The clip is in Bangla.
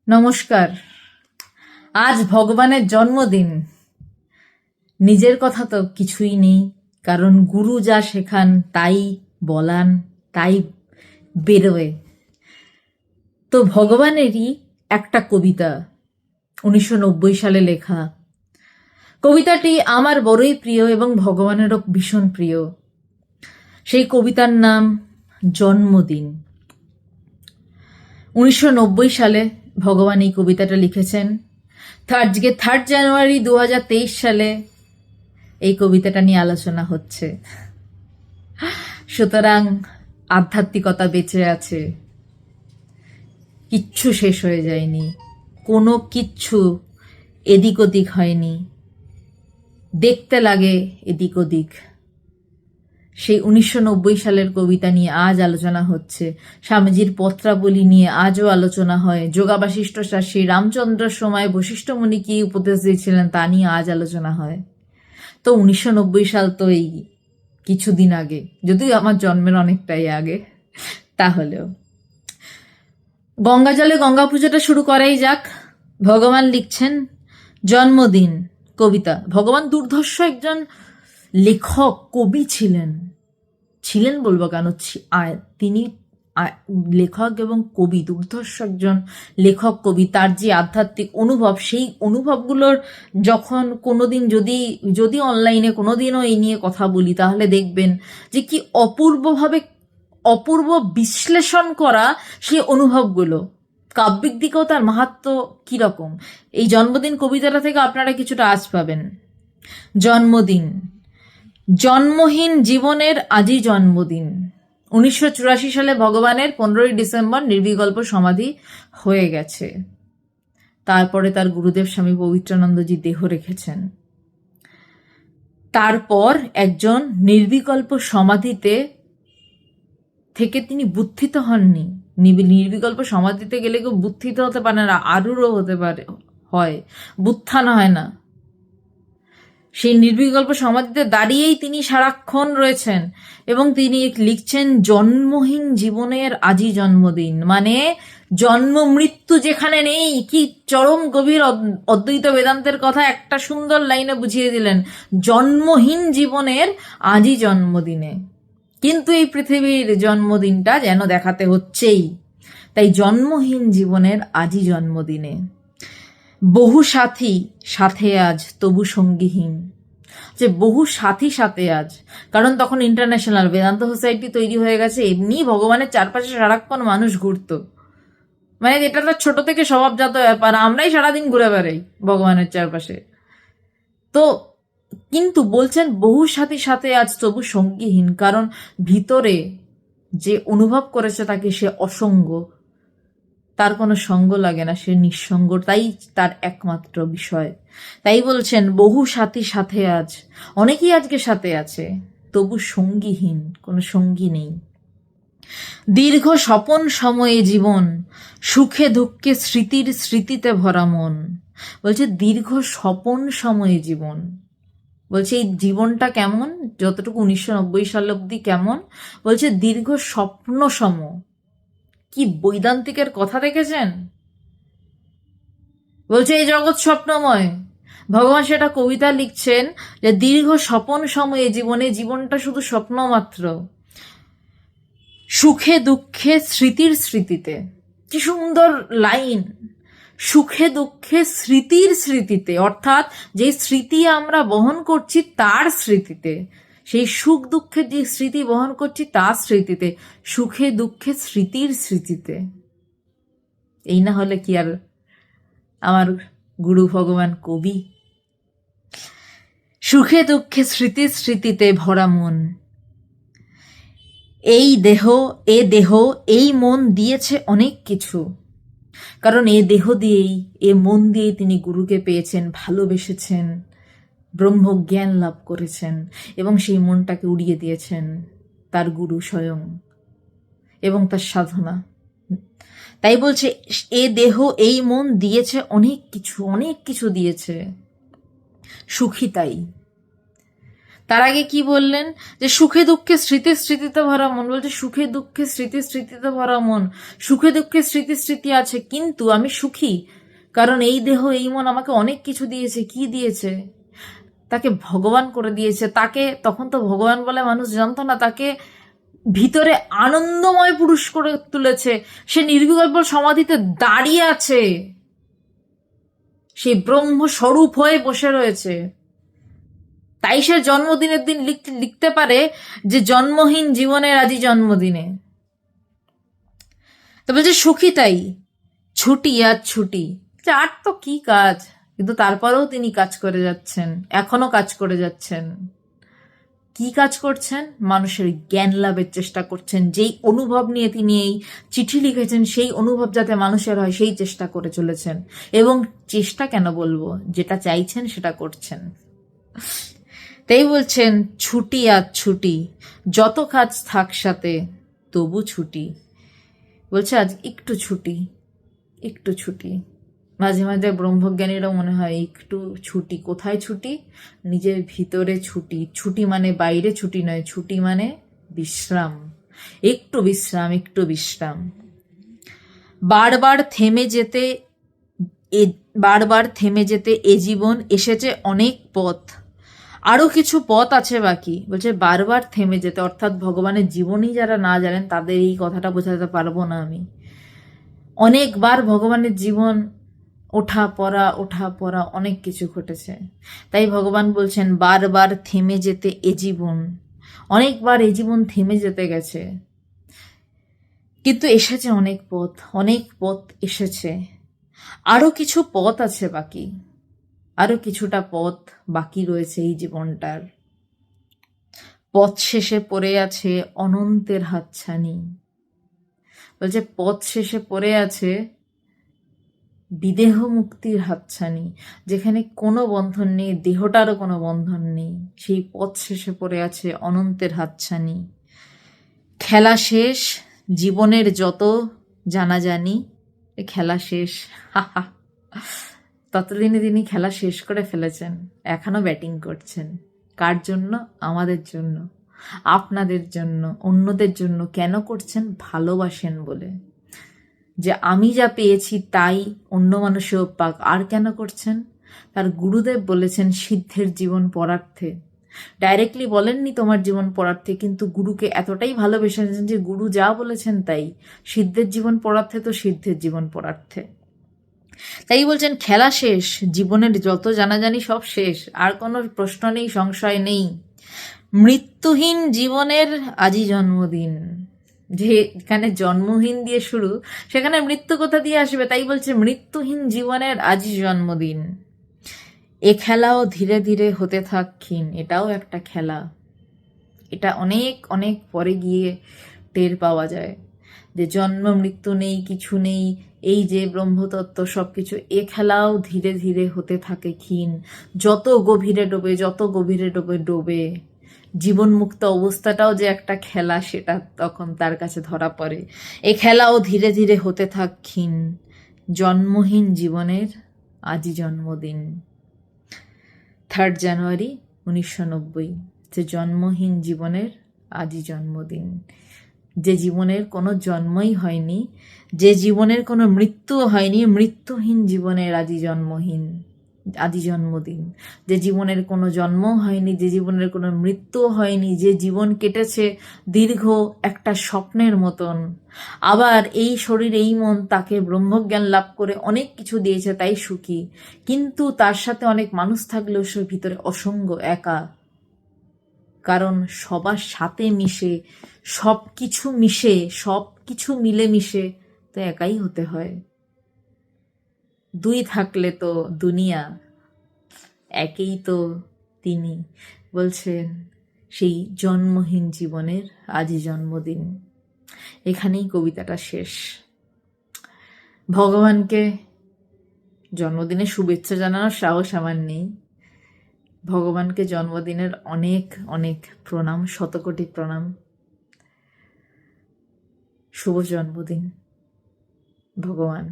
নমস্কার। আজ ভগবানের জন্মদিন। নিজের কথা তো কিছুই নেই, কারণ গুরু যা শেখান তাই বলান, তাই বেরোয়। তো ভগবানেরই একটা কবিতা 1990 সালে লেখা। কবিতাটি আমার বড়ই প্রিয় এবং ভগবানেরও ভীষণ প্রিয়। সেই কবিতার নাম জন্মদিন। 1990 সালে ভগবান এই কবিতাটা লিখেছেন। আজকে 3 জানুয়ারি 2023 সালে এই কবিতাটা নিয়ে আলোচনা হচ্ছে। সুতরাং আধ্যাত্মিকতা বেঁচে আছে, কিচ্ছু শেষ হয়ে যায়নি, কোনো কিচ্ছু এদিক ওদিক হয়নি, দেখতে লাগে এদিক ওদিক। সেই 1990 সালের কবিতা নিয়ে আজ আলোচনা হচ্ছে। স্বামীজির পত্রাবলী নিয়ে আজও আলোচনা হয়। যোগাবাশিষ্ঠ শ্রী রামচন্দ্রের সময় বশিষ্ঠ মুনি কি উপদেশ দিয়েছিলেন তা নিয়ে আজ আলোচনা হয়। তো 1990 সাল তো এই কিছুদিন আগে, যদিও আমার জন্মের অনেকটাই আগে, তাহলেও গঙ্গা জলে গঙ্গা পুজোটা শুরু করাই যাক। ভগবান লিখছেন জন্মদিন কবিতা। ভগবান দুর্ধর্ষ একজন লেখক, কবি ছিলেন। বলবো কেন, তিনি লেখক এবং কবি, দুর্ধর্ষ একজন লেখক কবি। তার যে আধ্যাত্মিক অনুভব, সেই অনুভবগুলোর যখন কোনোদিন যদি অনলাইনে কোনোদিনও এই নিয়ে কথা বলি, তাহলে দেখবেন যে কি অপূর্ব বিশ্লেষণ করা সেই অনুভবগুলো। কাব্যিক দিকেও তার মাহাত্ম্য কিরকম, এই জন্মদিন কবিতাটা থেকে আপনারা কিছুটা আঁচ পাবেন। জন্মদিন, জন্মহীন জীবনের আজই জন্মদিন। 1984 সালে ভগবানের 15ই ডিসেম্বর নির্বিকল্প সমাধি হয়ে গেছে। তারপরে তার গুরুদেব স্বামী পবিত্রানন্দজি দেহ রেখেছেন। তারপর একজন নির্বিকল্প সমাধিতে থেকে তিনি বুদ্ধিত হননি। নির্বিকল্প সমাধিতে গেলে কেউ বুদ্ধিত হতে পারে না, আরূঢ় হতে পারে, হয়, বুত্থান হয় না। সেই নির্বিকল্প সমাধিতে দাঁড়িয়েই তিনি সারাক্ষণ রয়েছেন এবং তিনি লিখছেন জন্মহীন জীবনের আজই জন্মদিন। মানে জন্ম মৃত্যু যেখানে নেই। কি চরম গভীর অদ্বৈত বেদান্তের কথা একটা সুন্দর লাইনে বুঝিয়ে দিলেন, জন্মহীন জীবনের আজই জন্মদিনে। কিন্তু এই পৃথিবীর জন্মদিনটা যেন দেখাতে হচ্ছেই, তাই জন্মহীন জীবনের আজই জন্মদিনে। বহু সাথী সাথে আজ তবু সঙ্গীহীন। যে বহু সাথী সাথে আজ, কারণ তখন ইন্টারন্যাশনাল বেদান্ত সোসাইটি তৈরি হয়ে গেছে। এমনি ভগবানের চারপাশে সারাক্ষণ মানুষ ঘুরতো, মানে এটা তো ছোট থেকে স্বভাবজাত ব্যাপার, আমরাই সারাদিন ঘুরে বেড়াই ভগবানের চারপাশে। তো কিন্তু বলছেন বহু সাথী সাথে আজ তবু সঙ্গীহীন, কারণ ভিতরে যে অনুভব করেছে তাকে সে অসঙ্গ, তার কোনো সঙ্গ লাগে না, সে নিঃসঙ্গ, তাই তার একমাত্র বিষয়। তাই বলছেন বহু সাথী সাথে আজ, অনেকেই আজকে সাথে আছে, তবু সঙ্গীহীন, কোনো সঙ্গী নেই। দীর্ঘ স্বপন সময়ে জীবন, সুখে দুঃখে স্মৃতির স্মৃতিতে ভরা মন। বলছে দীর্ঘ স্বপন সময়ে জীবন, বলছে এই জীবনটা কেমন, যতটুকু 1990 সাল অব্দি কেমন, বলছে দীর্ঘ স্বপ্ন সম। কি বৈদান্তিকের কথা দেখেছেন? বলছে এই জগৎ স্বপ্নময়। ভগবান সেটা কবিতা লিখছেন যে দীর্ঘ স্বপন সময়ে জীবনটা শুধু স্বপ্ন মাত্র। সুখে দুঃখে স্মৃতির স্মৃতিতে, কি সুন্দর লাইন, সুখে দুঃখে স্মৃতির স্মৃতিতে, অর্থাৎ যে স্মৃতি আমরা বহন করছি তার স্মৃতিতে, সেই সুখ দুঃখের যে স্মৃতি বহন করছি তার স্মৃতিতে, সুখে দুঃখে স্মৃতির স্মৃতিতে। এই না হলে কি আর আমার গুরু ভগবান কবি? সুখে দুঃখে স্মৃতির স্মৃতিতে ভরা মন। এই দেহ এই মন দিয়েছে অনেক কিছু, কারণ এ দেহ দিয়েই, এ মন দিয়েই তিনি গুরুকে পেয়েছেন, ভালোবেসেছেন, ব্রহ্মজ্ঞান লাভ করেছেন এবং সেই মনটাকে উড়িয়ে দিয়েছেন তার গুরু স্বয়ং এবং তার সাধনা। তাই বলছে এ দেহ এই মন দিয়েছে অনেক কিছু দিয়েছে, সুখী তাই। তার আগে কি বললেন, যে সুখে দুঃখে স্মৃতি স্মৃতিতে ভরা মন, বলছে সুখে দুঃখে স্মৃতি স্মৃতিতে ভরা মন, সুখে দুঃখে স্মৃতি স্মৃতি আছে, কিন্তু আমি সুখী, কারণ এই দেহ এই মন আমাকে অনেক কিছু দিয়েছে। কি দিয়েছে? তাকে ভগবান করে দিয়েছে। তাকে তখন তো ভগবান বলে মানুষ জানতো না, তাকে ভিতরে আনন্দময় পুরুষ করে তুলেছে। সে নির্বিকল্প সমাধিতে দাঁড়িয়ে আছে, সেই ব্রহ্মস্বরূপ হয়ে বসে রয়েছে। তাই সে জন্মদিনের দিন লিখতে পারে যে জন্মহীন জীবনের আজই জন্মদিনে। তো বলছে সুখী তাই, ছুটি আর ছুটি। আর তো কি কাজ, কিন্তু তারপরেও তিনি কাজ করে যাচ্ছেন, এখনো কাজ করে যাচ্ছেন। কি কাজ করছেন? মানুষের জ্ঞান লাভের চেষ্টা করছেন। যেই অনুভব নিয়ে তিনি এই চিঠি লিখেছেন, সেই অনুভব যাতে মানুষের হয় সেই চেষ্টা করে চলেছেন। এবং চেষ্টা কেন বলবো, যেটা চাইছেন সেটা করছেন। তাই বলছেন ছুটি আর ছুটি, যত কাজ থাক সাথে তবু ছুটি। বলছে আজ একটু ছুটি, একটু ছুটি। মাঝে মাঝে ব্রহ্মজ্ঞানীরা মনে হয় একটু ছুটি। কোথায় ছুটি? নিজের ভিতরে ছুটি। ছুটি মানে বাইরে ছুটি নয়, ছুটি মানে বিশ্রাম। একটু বিশ্রাম, একটু বিশ্রাম। বারবার থেমে যেতে এ জীবন এসেছে অনেক পথ, আরো কিছু পথ আছে বাকি। বলছে বারবার থেমে যেতে, অর্থাৎ ভগবানের জীবনই যারা না জানেন তাদের এই কথাটা বোঝাতে পারবো না আমি। অনেকবার ভগবানের জীবন ওঠা পড়া অনেক কিছু ঘটেছে। তাই ভগবান বলছেন বারবার থেমে যেতে এ জীবন। অনেকবার এই জীবন থেমে যেতে গেছে, কিন্তু এসেছে অনেক পথ এসেছে। আরো কিছু পথ আছে বাকি, আরো কিছুটা পথ বাকি রয়েছে এই জীবনটার। পথ শেষে পড়ে আছে অনন্তের হাতছানি। বলছে পথ শেষে পড়ে আছে বিদেহ মুক্তির হাতছানি, যেখানে কোনো বন্ধন নেই, দেহটারও কোনো বন্ধন নেই। সেই পথ শেষে পড়ে আছে অনন্তের হাতছানি। খেলা শেষ জীবনের যত জানাজানি, খেলা শেষ। ততদিনে তিনি খেলা শেষ করে ফেলেছেন, এখনো ব্যাটিং করছেন। কার জন্য? আমাদের জন্য, আপনাদের জন্য, অন্যদের জন্য। কেন করছেন? ভালোবাসেন বলে, যে আমি যা পেয়েছি তাই অন্য মানুষেও পাক। আর কেন করছেন? তার গুরুদেব বলেছেন সিদ্ধের জীবন পরার্থে। ডাইরেক্টলি বলেননি তোমার জীবন পরার্থে, কিন্তু গুরুকে এতটাই ভালোবেসেছেন যে গুরু যা বলেছেন তাই। সিদ্ধের জীবন পরার্থে তো সিদ্ধের জীবন পরার্থে। তাই বলছেন খেলা শেষ, জীবনের যত জানাজানি সব শেষ, আর কোনো প্রশ্ন নেই, সংশয় নেই। মৃত্যুহীন জীবনের আজই জন্মদিন। যেখানে জন্মহীন দিয়ে শুরু, সেখানে মৃত্যু কোথা দিয়ে আসবে? তাই বলছে মৃত্যুহীন জীবনের আজই জন্মদিন। এ খেলাও ধীরে ধীরে হতে থাক ক্ষীণ। এটাও একটা খেলা, এটা অনেক অনেক পরে গিয়ে টের পাওয়া যায় যে জন্ম মৃত্যু নেই, কিছু নেই, এই যে ব্রহ্মতত্ত্ব সবকিছু, এ খেলাও ধীরে ধীরে হতে থাকে ক্ষীণ। যত গভীরে ডোবে জীবনমুক্ত অবস্থাটাও যে একটা খেলা, সেটা তখন তার কাছে ধরা পড়ে। এ খেলাও ধীরে ধীরে হতে থাক ক্ষীণ, জন্মহীন জীবনের আজই জন্মদিন। 3 জানুয়ারি 1990। যে জন্মহীন জীবনের আজই জন্মদিন। যে জীবনের কোনো জন্মই হয়নি, যে জীবনের কোনো মৃত্যুও হয়নি, মৃত্যুহীন জীবনের আজই জন্মদিন। যে জীবনের কোনো জন্মও হয়নি, যে জীবনের কোনো মৃত্যুও হয়নি, যে জীবন কেটেছে দীর্ঘ একটা স্বপ্নের মতন। আবার এই শরীর এই মন তাকে ব্রহ্মজ্ঞান লাভ করে অনেক কিছু দিয়েছে, তাই সুখী। কিন্তু তার সাথে অনেক মানুষ থাকলেও সে ভিতরে অসঙ্গ, একা। কারণ সবার সাথে মিশে সব কিছু মিলেমিশে তো একাই হতে হয়। 2 থাকলে তো দুনিয়া, একেই তো তিনি। বলছেন সেই জন্মহীন জীবনের আজই জন্মদিন। এখানেই কবিতাটা শেষ। ভগবানকে জন্মদিনের শুভেচ্ছা জানানোর সাহস আমার নেই। ভগবানকে জন্মদিনের অনেক অনেক প্রণাম, শতকোটি প্রণাম। শুভ জন্মদিন ভগবান।